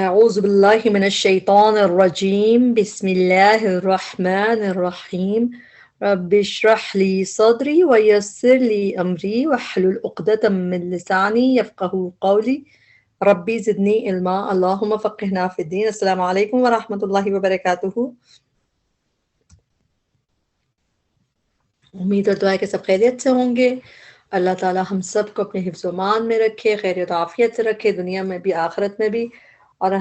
أعوذ بالله من الشيطان الرجيم بسم الله الرحمن الرحيم رب اشرح لي صدري ويسر لي أمري واحلل عقدة من لساني يفقهوا قولي ربي زدني علما اللهم فقهنا في الدين. السلام علیکم ورحمۃ اللہ وبرکاتہ. امید اور دعا ہے کہ سب خیریت سے ہوں گے. اللہ تعالیٰ ہم سب کو اپنے حفظ و امان میں رکھے، خیریت و عافیت سے رکھے، دنیا میں بھی آخرت میں بھی. اور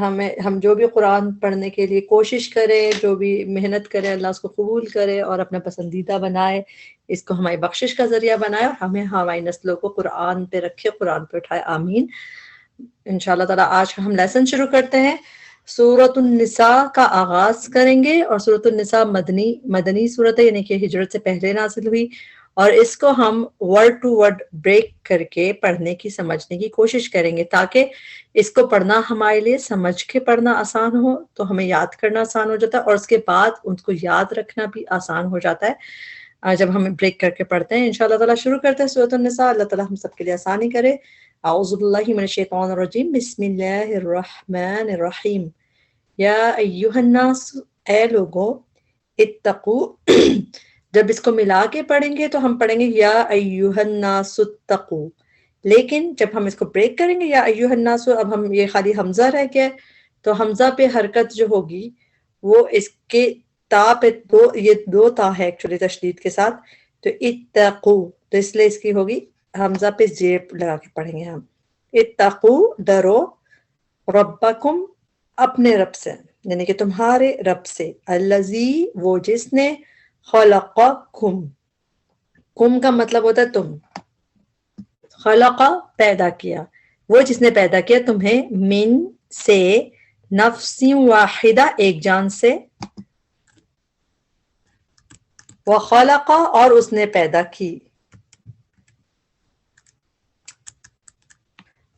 ہم جو بھی قرآن پڑھنے کے لیے کوشش کرے، جو بھی محنت کرے، اللہ اس کو قبول کرے اور اپنا پسندیدہ بنائے، اس کو ہماری بخشش کا ذریعہ بنائے اور ہمیں ہماری نسلوں کو قرآن پہ رکھے، قرآن پہ اٹھائے، آمین. انشاءاللہ تعالیٰ آج کا ہم لیسن شروع کرتے ہیں. سورۃ النساء کا آغاز کریں گے، اور سورۃ النساء مدنی صورت ہے، یعنی کہ ہجرت سے پہلے نازل ہوئی، اور اس کو ہم ورڈ ٹو ورڈ بریک کر کے پڑھنے کی سمجھنے کی کوشش کریں گے، تاکہ اس کو پڑھنا ہمارے لیے سمجھ کے پڑھنا آسان ہو، تو ہمیں یاد کرنا آسان ہو جاتا ہے، اور اس کے بعد ان کو یاد رکھنا بھی آسان ہو جاتا ہے جب ہم بریک کر کے پڑھتے ہیں. انشاءاللہ تعالیٰ شروع کرتے ہیں سورۃ النساء. اللہ تعالیٰ ہم سب کے لیے آسانی کرے. اعوذ باللہ من الشیطان الرجیم بسم اللہ الرحمن الرحیم. یا ایہا الناس، اے لوگو، اتقو، جب اس کو ملا کے پڑھیں گے تو ہم پڑھیں گے یا ایہا الناس اتقو، لیکن جب ہم اس کو بریک کریں گے یا ایہا الناس، اب ہم یہ خالی حمزہ رہ گیا، تو حمزہ پہ حرکت جو ہوگی وہ اس کے تا پہ یہ دو تا ہے ایکچولی تشدید کے ساتھ، تو اتقو، تو اس لیے اس کی ہوگی حمزہ پہ زیر لگا کے پڑھیں گے ہم. اتقو، ڈرو، ربکم، اپنے رب سے، یعنی کہ تمہارے رب سے، الذی، وہ جس نے، خلقکم، کم کا مطلب ہوتا ہے تم، خلق، پیدا کیا، وہ جس نے پیدا کیا تمہیں، من، سے، نفس واحدہ، ایک جان سے، وخلق، اور اس نے پیدا کی.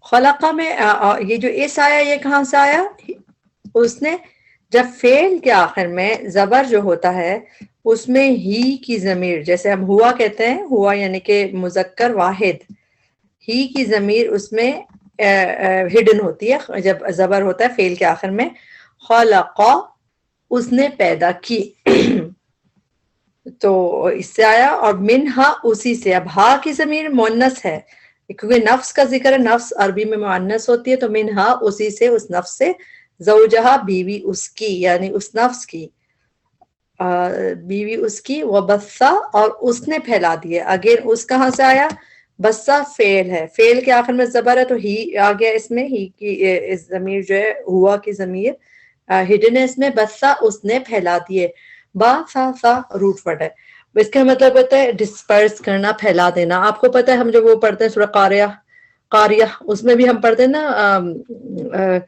خلق میں یہ جو اس آیا یہ کہاں سے آیا؟ اس نے، جب فعل کے آخر میں زبر جو ہوتا ہے اس میں ہی کی ضمیر، جیسے ہم ہوا کہتے ہیں، ہوا یعنی کہ مذکر واحد، ہی کی ضمیر اس میں ہڈن ہوتی ہے جب زبر ہوتا ہے فعل کے آخر میں. خلق، اس نے پیدا کی، تو اس سے آیا. اور منہا، اسی سے. اب ہا کی ضمیر مؤنث ہے کیونکہ نفس کا ذکر ہے، نفس عربی میں مؤنث ہوتی ہے، تو منہا، اسی سے، اس نفس سے، زوجہا، بیوی اس کی، یعنی اس نفس کی، بیوی اس کی، وبثا، اور اس نے پھیلا دیے. اگین اس کہاں سے آیا؟ بسا فعل ہے، فعل کے آخر میں زبر ہے تو ہی آ گیا اس میں، ہی کی اس ضمیر جو ہے ہوا کی ضمیر ہڈن ہے اس میں. بسا، اس نے پھیلا دیے. با سا روٹ ورڈ ہے، اس کا مطلب ہوتا ہے ڈسپرس کرنا، پھیلا دینا. آپ کو پتہ ہے ہم جب وہ پڑھتے ہیں سورہ قاریہ، اس میں بھی ہم پڑھتے ہیں نا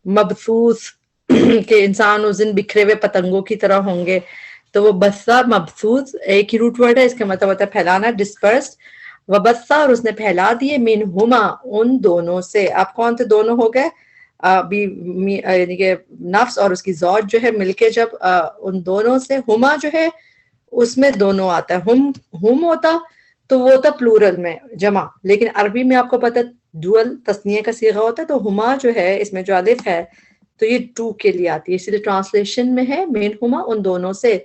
مبثوث، کہ انسان اس دن بکھرے ہوئے پتنگوں کی طرح ہوں گے، تو وہ بسا، مبثوث ایک ہی روٹ ورڈ ہے، اس کا مطلب ہوتا ہے پھیلانا، ڈسپرس. وبسا، اور اس نے پھیلا دیے، منہما، ان دونوں سے. آپ کون سے دونوں ہو گئے؟ یعنی کہ نفس اور اس کی زوج جو ہے مل کے جب ان دونوں سے، ہما جو ہے اس میں دونوں آتا ہے، ہم ہوتا تو وہ ہوتا پلورل میں جمع، لیکن عربی میں آپ کو پتہ ڈوئل تثنیہ کا صیغہ ہوتا ہے، تو ہما جو ہے اس میں جو الف ہے تو یہ ٹو کے لیے آتی ہے، اس لیے ٹرانسلیشن میں ہے منہما، ان دونوں سے.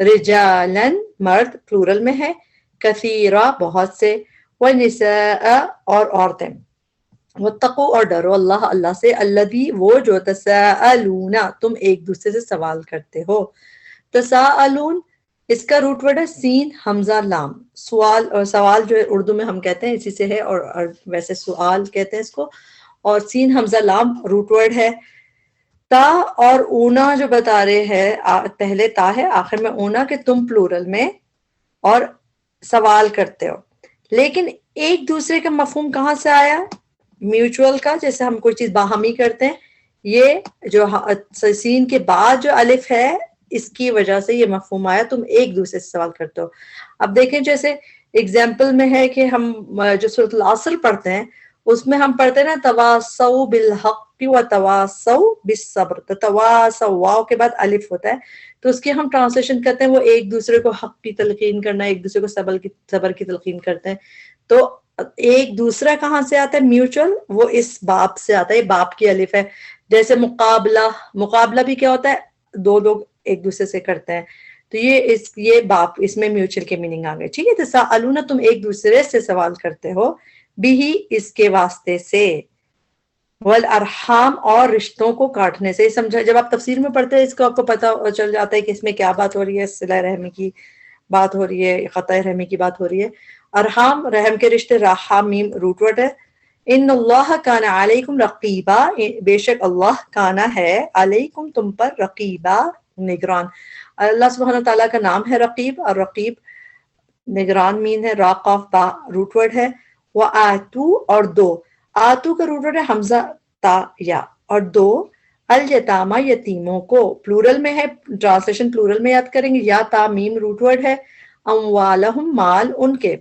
رجالن، مرد پلورل میں ہے، کثیرا، بہت سے، ونساء، اور عورتیں. واتقوا، اور ڈرو، اللہ سے، الذی، وہ جو، تساءلون، تم ایک دوسرے سے سوال کرتے ہو. تساءلون، اس کا روٹ ورڈ ہے سین حمزہ لام. سوال جو ہے اردو میں ہم کہتے ہیں اسی سے ہے، اور ویسے سوال کہتے ہیں اس کو، اور سین حمزہ لام روٹ ورڈ ہے. تا اور اونا جو بتا رہے ہیں، پہلے تا ہے آخر میں اونا، کہ تم پلورل میں اور سوال کرتے ہو. لیکن ایک دوسرے کا مفہوم کہاں سے آیا؟ میوچول کا، جیسے ہم کوئی چیز باہمی کرتے ہیں، یہ جو سین کے بعد جو الف ہے اس کی وجہ سے یہ مفہوم آیا، تم ایک دوسرے سے سوال کرتے ہو. اب دیکھیں جیسے اگزامپل میں ہے کہ ہم جو سورۃ العصر پڑھتے ہیں اس میں ہم پڑھتے ہیں نا تواصوا بالحق وتواصوا بالصبر، تو تواصوا واو کے بعد الف ہوتا ہے، تو اس کی ہم ٹرانسلیشن کرتے ہیں وہ ایک دوسرے کو حق کی تلقین کرنا، ایک دوسرے کو صبر کی تلقین کرتے ہیں. تو ایک دوسرا کہاں سے آتا ہے میوچل؟ وہ اس باپ سے آتا ہے، باپ کی الف ہے. جیسے مقابلہ، مقابلہ بھی کیا ہوتا ہے؟ دو لوگ ایک دوسرے سے کرتے ہیں. تو یہ باپ، اس میں میوچل کے میننگ آ گئے. ٹھیک ہے، تساءلون تم ایک دوسرے سے سوال کرتے ہو، بھی اس کے واسطے سے، والارحام اور رشتوں کو کاٹنے سے. سمجھا؟ جب آپ تفسیر میں پڑھتے ہیں اس کو آپ کو پتہ چل جاتا ہے کہ اس میں کیا بات ہو رہی ہے. صلہ رحمی کی بات ہو رہی ہے، قطع رحمی کی بات ہو رہی ہے. ارحام رحم کے رشتے، راحا میم روٹ ورڈ ہے. ان اللہ کان علیکم رقیبا، بے شک اللہ کانا ہے، علیکم تم پر، رقیبا نگران. اللہ سبحانہ تعالیٰ کا نام ہے رقیب، اور رقیب نگران مین ہے. را قاف با روٹ ورڈ ہے. وہ آتو اور دو، آتو کا روٹ ورڈ ہے حمزہ تا یا، اور دو الیتامہ یتیموں کو، پلورل میں ہے، ٹرانسلیشن پلورل میں یاد کریں گے. یا تا میم روٹ ورڈ ہے. اموالہم مال ان کے،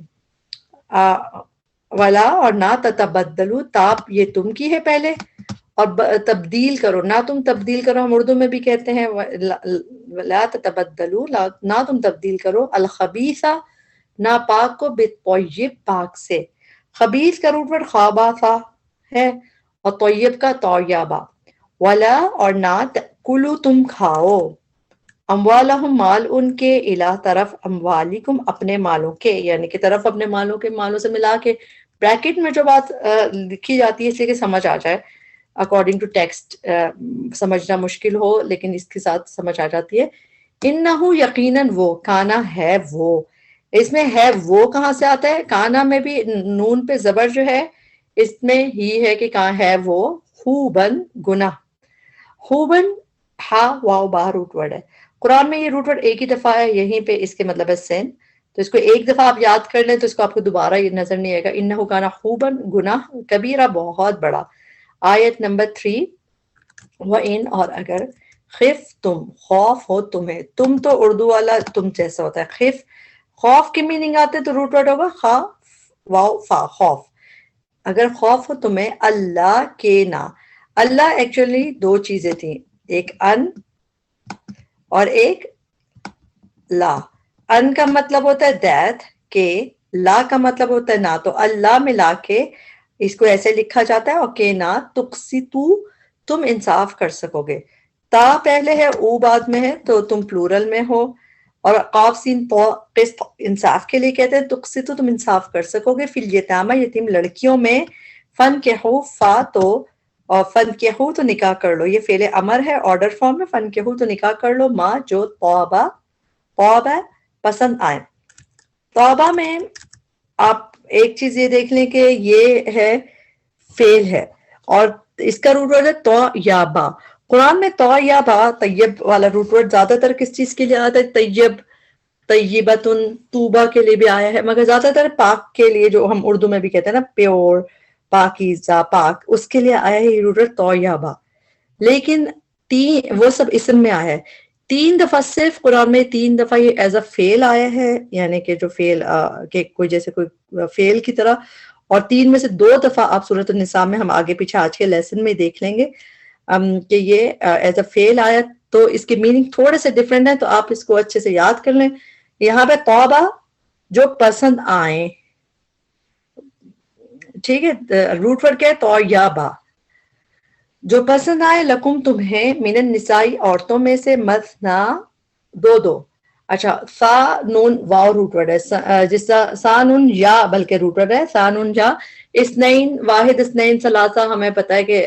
ولا اور نہ تتبدلو، تاب یہ تم کی ہے پہلے، اور تبدیل کرو، نہ تم تبدیل کرو. ہم اردو میں بھی کہتے ہیں لا تتبدلو، نہ تم تبدیل کرو، الخبیثہ ناپاک کو، بالطیب پاک سے. خبیث کا روٹ ورڈ خاباثہ ہے، اور طیب کا طیبہ. ولا اور نہ کلو تم کھاؤ، اموالہم مال ان کے، الہ طرف، اموالکم اپنے مالوں کے، یعنی کہ طرف اپنے مالوں کے، مالوں سے ملا کے. بریکٹ میں جو بات لکھی جاتی ہے اس لیے کہ سمجھ آ جائے، اکارڈنگ ٹو ٹیکسٹ سمجھنا مشکل ہو لیکن اس کے ساتھ سمجھ آ جاتی ہے. انہو یقیناً وہ، کانا ہے وہ. اس میں ہے وہ کہاں سے آتا ہے؟ کانا میں بھی نون پہ زبر جو ہے اس میں ہی ہے کہ کہاں ہے وہ. خوبن گناہ، خوبن ہا واو با روٹ ورڈ ہے. قرآن میں یہ روٹ ورڈ ایک ہی دفعہ ہے، یہیں پہ اس کے مطلب ہے سین. تو اس کو ایک دفعہ آپ یاد کر لیں تو اس کو آپ کو دوبارہ یہ نظر نہیں آئے گا. انہو کانا خوبن گناہ، کبیرہ بہت بڑا. آیت نمبر 3. وَإِنْ اور اگر، خف تم خوف ہو تمہیں، تم تو اردو والا تم جیسا ہوتا ہے. خف خوف کی میننگ آتے تو روٹ ورڈ ہوگا خا واو فا، خوف. اگر خوف ہو تمہیں، اللہ کے نہ. اللہ ایکچولی دو چیزیں تھیں، ایک ان اور ایک لا. ان کا مطلب ہوتا ہے دیت کہ، لا کا مطلب ہوتا ہے نہ. تو اللہ ملا کے اس کو ایسے لکھا جاتا ہے، اور کہ نہ تقسطو تم انصاف کر سکو گے. تا پہلے ہے، او بعد میں ہے، تو تم پلورل میں ہو. اور قاف سین تو قسط انصاف کے لیے کہتے ہیں. تقسطو تم انصاف کر سکو گے، فی الیتامہ یتیم لڑکیوں میں. فن کے ہو فا تو، اور فن کے ہو تو نکاح کر لو، یہ فعل امر ہے آرڈر فارم میں. فن کے ہو تو نکاح کر لو، ماں جو توبہ، توبہ پسند آئے. توبہ میں آپ ایک چیز یہ دیکھ لیں کہ یہ ہے فعل ہے، اور اس کا روٹ ورڈ ہے تو یا با. قرآن میں تو یا با طیب والا روٹ ورڈ زیادہ تر کس چیز کے لیے آتا ہے؟ طیب، طیبتن، توبہ کے لیے بھی آیا ہے، مگر زیادہ تر پاک کے لیے، جو ہم اردو میں بھی کہتے ہیں نا پیور، پاکیزہ، پاک، اس کے لیے آیا ہے یہ روٹ ورڈ تو یا با. لیکن وہ سب اسم میں آیا ہے. 3 دفعہ صرف قرآن میں 3 دفعہ یہ ایز اے فعل آیا ہے، یعنی کہ جو فعل کہ کوئی جیسے کوئی فعل کی طرح. اور 3 میں سے 2 دفعہ آپ سورۃ النساء میں، ہم آگے پیچھے آج کے لیسن میں دیکھ لیں گے کہ یہ ایز اے فعل آیا. تو اس کے میننگ تھوڑے سے ڈفرینٹ ہیں، تو آپ اس کو اچھے سے یاد کر لیں. یہاں پہ توبہ جو پسند آئیں، ٹھیک ہے، روٹ ورڈ کیا ہے تو یا با، جو پسند آئے، لکم تمہیں، من النسائی عورتوں میں سے، مثنا دو دو. اچھا، سا نون واو روٹ ورڈ ہے، جس طرح سا نون یا بلکہ روٹ ورڈ ہے، سا نون یا. اثنین واحد، اثنین ثلاثہ، ہمیں پتہ ہے کہ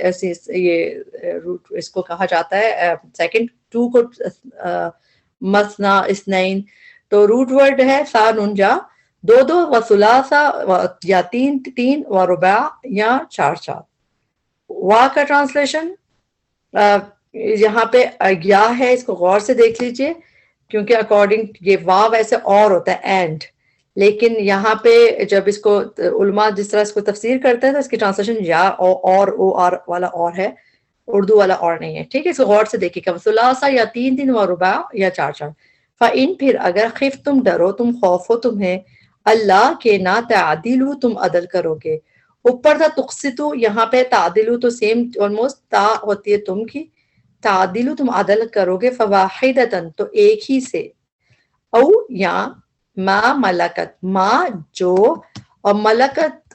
یہ روٹ اس کو کہا جاتا ہے سیکنڈ. 2 کو مثنا، اثنین، تو روٹ ورڈ ہے سا نون یا. دو دو، و ثلاثہ یا تین تین، و رباع یا چار چار. وا کا ٹرانسلیشن یہاں پہ یا ہے، اس کو غور سے دیکھ لیجئے، کیونکہ اکارڈنگ یہ وا ویسے اور ہوتا ہے اینڈ، لیکن یہاں پہ جب اس کو علماء جس طرح اس کو تفسیر کرتے ہیں تو اس کی ٹرانسلیشن یا اور او آر والا اور ہے، اردو والا اور نہیں ہے. ٹھیک ہے، اس کو غور سے دیکھیے گا. ثلاثہ یا تین تین، و رباع یا چار چار. فَإِن پھر اگر، خف تم ڈرو، تم خوف ہو تمہیں، اللہ کے نہ، تعدیلو تم عدل کرو گے. اوپر تھا تقسطو، یہاں پہ تعدلو تو سیم آلموسٹ، تا ہوتی ہے تم کی، تعدلو تم عدل کرو گے، فواحدتن تو ایک ہی سے، او یا ما ملکت، ما جو، اور ملکت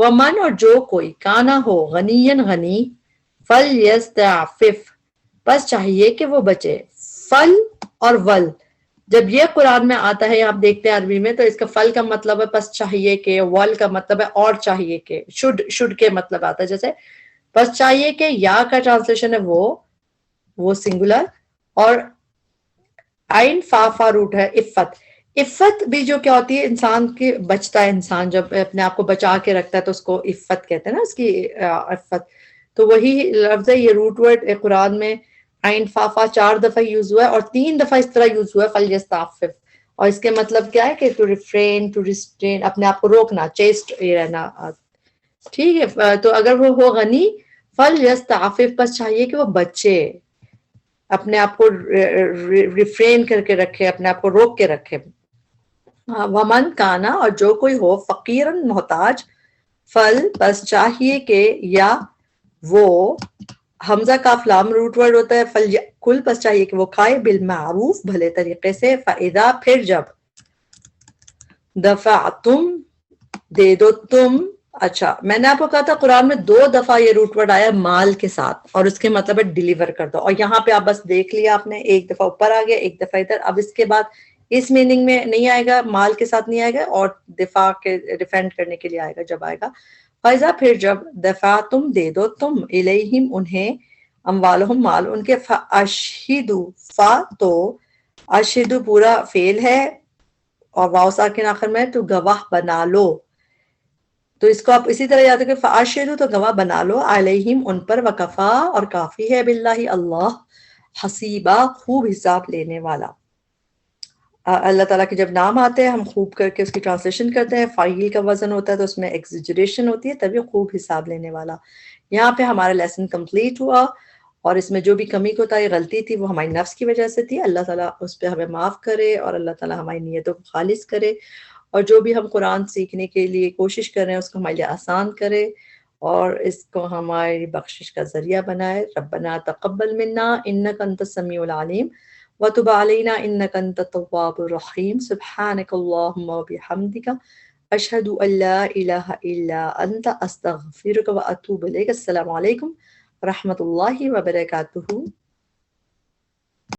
ومن اور جو کوئی کانا ہو غنین غنی فلیستعفف بس چاہیے کہ وہ بچے. فل اور ول جب یہ قرآن میں آتا ہے آپ دیکھتے ہیں عربی میں تو اس کا فل کا مطلب ہے بس چاہیے کہ، ول کا مطلب ہے اور چاہیے کہ، شڈ کے مطلب آتا ہے. جیسے بس چاہیے کہ یا کا ٹرانسلیشن ہے وہ سنگولر، اور عین فا روٹ ہے عفت. عفت بھی جو کیا ہوتی ہے انسان کی بچتا ہے، انسان جب اپنے آپ کو بچا کے رکھتا ہے تو اس کو عفت کہتے ہیں نا، اس کی عفت. تو وہی لفظ ہے، یہ روٹ ورڈ قرآن میں عین فا 4 دفعہ یوز ہوا ہے اور 3 دفعہ اس طرح یوز ہوا ہے فلیستعفف. اور اس کے مطلب کیا ہے کہ ٹو ریفرین، ٹو ریسٹرین، اپنے آپ کو روکنا، چیسٹ رہنا. ٹھیک ہے، تو اگر وہ ہو غنی فلیستعفف بس چاہیے کہ وہ بچے، اپنے آپ کو ریفرین کر کے رکھے، اپنے آپ کو روک کے رکھے. ومن کانا اور جو کوئی ہو فقیرن محتاج فل بس چاہیے کہ، یا وہ حمزہ کاف لام روٹ ورڈ ہوتا ہے، فل کل بس چاہیے کہ وہ کھائے بالمعروف بھلے طریقے سے. فاذا پھر جب دفعتم دے دو تم. اچھا میں نے آپ کو کہا تھا قرآن میں 2 دفعہ یہ روٹ ورڈ آیا مال کے ساتھ اور اس کے مطلب ہے ڈیلیور کر دو. اور یہاں پہ آپ بس دیکھ لیا آپ نے، ایک دفعہ اوپر آ گیا، ایک دفعہ ادھر. اب اس کے بعد اس میننگ میں نہیں آئے گا، مال کے ساتھ نہیں آئے گا، اور دفاع کے ڈیفینڈ کرنے کے لیے آئے گا جب آئے گا. فائزہ پھر جب دفاع تم دے دو تم الیہم انہیں اموالہم مال ان کے. فاشہدو فا تو اشہدو پورا فعل ہے اور واو ساکن آخر میں، تو گواہ بنا لو. تو اس کو آپ اسی طرح یاد رکھیں، فاشہدو تو گواہ بنا لو، علیہم ان پر، وکفا اور کافی ہے، باللہ اللہ حسیبا خوب حساب لینے والا. اللہ تعالیٰ کے جب نام آتے ہیں ہم خوب کر کے اس کی ٹرانسلیشن کرتے ہیں، فاعل کا وزن ہوتا ہے تو اس میں ایگزیجریشن ہوتی ہے، تبھی خوب حساب لینے والا. یہاں پہ ہمارا لیسن کمپلیٹ ہوا، اور اس میں جو بھی کمی کوتاہی غلطی تھی وہ ہماری نفس کی وجہ سے تھی. اللہ تعالیٰ اس پہ ہمیں معاف کرے اور اللہ تعالیٰ ہماری نیتوں کو خالص کرے، اور جو بھی ہم قرآن سیکھنے کے لیے کوشش کر رہے ہیں اس کو ہمارے لیے آسان کرے اور اس کو ہماری بخشش کا ذریعہ بنائے. ربنا تقبل منا انک انت السمیع العلیم وتب علینا انک انت التواب الرحیم. سبحانک اللہم وبحمدک اشہد ان لا الہ الا انت استغفرک واتوب الیک. السلام علیکم ورحمۃ اللہ وبرکاتہ.